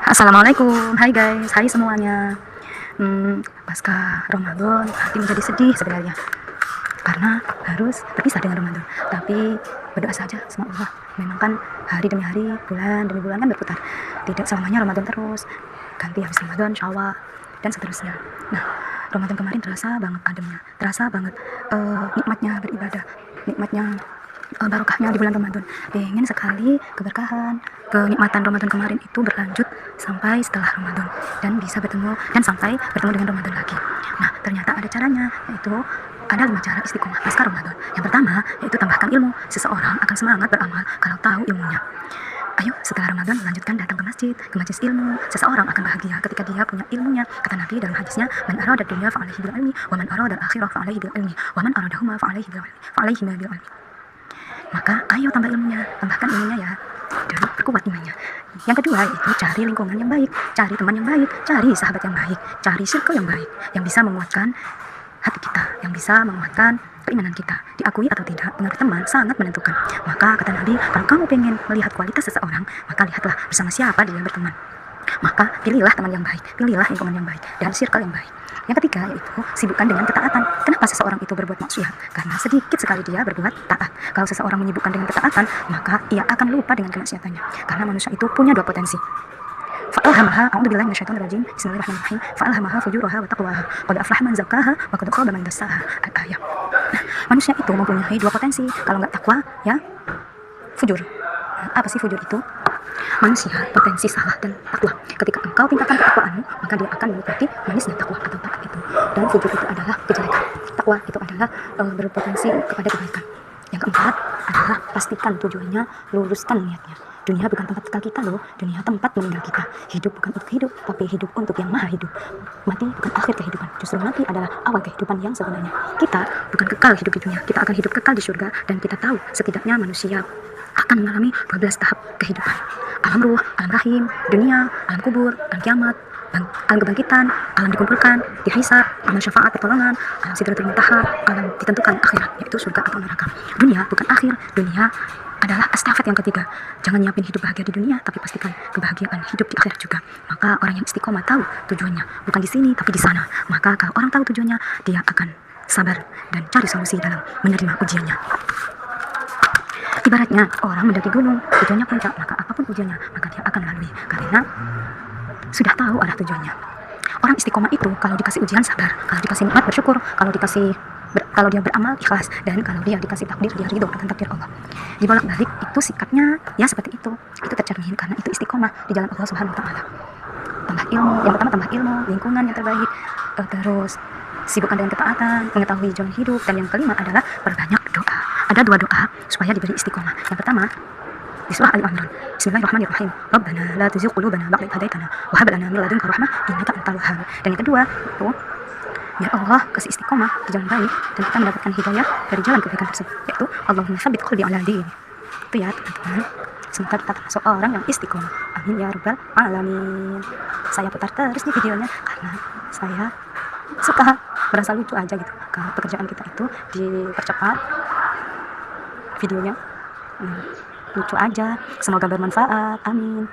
Assalamualaikum, hai guys, hai semuanya. Pasca Ramadan, hati menjadi sedih sebenarnya karena harus berpisah dengan Ramadan. Tapi berdoa saja sama Allah. Memang kan hari demi hari, bulan demi bulan kan berputar. Tidak selamanya Ramadan terus. Ganti habis Ramadan, Syawal dan seterusnya. Nah, Ramadan kemarin terasa banget ademnya, terasa banget nikmatnya beribadah, nikmatnya barokahnya di bulan Ramadan. Pengen sekali keberkahan, kenikmatan Ramadan kemarin itu berlanjut sampai setelah Ramadan dan bisa bertemu dan sampai bertemu dengan Ramadan lagi. Nah, ternyata ada caranya, yaitu ada 5 cara istiqomah pasca Ramadan. Yang pertama, yaitu tambahkan ilmu. Seseorang akan semangat beramal kalau tahu ilmunya. Ayo, setelah Ramadan lanjutkan datang ke majelis ilmu. Seseorang akan bahagia ketika dia punya ilmunya. Kata Nabi dalam hadisnya, "Man arada dunya fa alaihi bil ilmi, wa man arada al-akhirah fa alaihi bil ilmi, wa man aradahuma fa alaihi bil ilmi." Maka ayo tambah ilmunya, tambahkan ilmunya ya, dan perkuat imannya. Yang kedua yaitu cari lingkungan yang baik, cari teman yang baik, cari sahabat yang baik, cari circle yang baik, yang bisa menguatkan hati kita, yang bisa menguatkan keimanan kita. Diakui atau tidak, pengaruh teman sangat menentukan. Maka kata Nabi, kalau kamu pengen melihat kualitas seseorang, maka lihatlah bersama siapa dia berteman. Maka pilihlah teman yang baik, pilihlah lingkungan yang baik, dan circle yang baik. Yang ketiga yaitu sibukkan dengan ketaatan. Kenapa seseorang itu berbuat maksiat? Karena sedikit sekali dia berbuat taat. Kalau seseorang menyibukkan dengan ketaatan, maka ia akan lupa dengan kemaksiatannya. Karena manusia itu punya 2 potensi. Fa'alhamaha, a'udzubillahi minasyaitonir rajim. Bismillahirrahmanirrahim. Fa'alhamaha fujuraha wa taqwaha. Qad aflaha man zakkaha wa qad khaba man dassaha. Al-ayat. Nah, manusia itu mempunyai 2 potensi. Kalau nggak takwa, ya fujur. Apa sih fujur itu? Manusia potensi salah dan takwa. Ketika engkau tingkatkan ketakwaanmu, maka dia akan menikmati manisnya takwa atau taat itu. Dan fujur itu adalah kejelekan. Takwa itu adalah berpotensi kepada kebaikan. Yang keempat adalah pastikan tujuannya, luruskan niatnya. Dunia bukan tempat kekal kita loh, dunia tempat meninggal kita. Hidup bukan untuk hidup, tapi hidup untuk yang maha hidup. Mati bukan akhir kehidupan, justru mati adalah awal kehidupan yang sebenarnya. Kita bukan kekal hidup di dunia, kita akan hidup kekal di surga. Dan kita tahu setidaknya manusia akan mengalami 12 tahap kehidupan. Alam ruh, alam rahim, dunia, alam kubur, alam kiamat, alam kebangkitan, alam dikumpulkan, dihisab, alam syafaat pertolongan, alam sidratul muntaha, alam ditentukan akhirat, yaitu surga atau neraka. Dunia bukan akhir, dunia adalah estafet yang ketiga. Jangan nyiapin hidup bahagia di dunia, tapi pastikan kebahagiaan hidup di akhirat juga. Maka orang yang istiqomah tahu tujuannya, bukan di sini tapi di sana. Maka kalau orang tahu tujuannya, dia akan sabar dan cari solusi dalam menerima ujiannya. Ibaratnya orang mendaki gunung, tujuannya puncak, maka apapun ujiannya, maka dia akan lalui karena sudah tahu arah tujuannya. Orang istiqomah itu kalau dikasih ujian sabar, kalau dikasih nikmat bersyukur, kalau dia beramal ikhlas, dan kalau dia dikasih takdir dia ridho akan takdir Allah. Dibolak-balik itu sikapnya ya seperti itu tercermin karena itu istiqomah di jalan Allah Subhanahu wa taala. Tambah ilmu, yang pertama tambah ilmu, lingkungan yang terbaik, terus sibukkan dengan ketaatan, mengetahui jalan hidup, dan yang kelima adalah perbanyak doa. Ada 2 doa supaya diberi istiqomah. Yang pertama di surah Al-Imran, Bismillahirrahmanirrahim. Rabbana la tuzigh qulubana ba'da idh hadaitana wa hab lana min ladunka rahmah innaka antal wahhab. Dan yang kedua itu biar Allah kasih istiqomah di jalan baik dan kita mendapatkan hidayah dari jalan kebaikan tersebut, yaitu Allahumma tsabbit qalbi 'ala din. Itu ya teman-teman. Semoga kita termasuk orang yang istiqomah. Amin ya rabbal alamin. Saya putar terus nih videonya karena saya suka, merasa lucu aja gitu. Kalau pekerjaan kita itu dipercepat videonya, lucu aja. Semoga bermanfaat. Amin.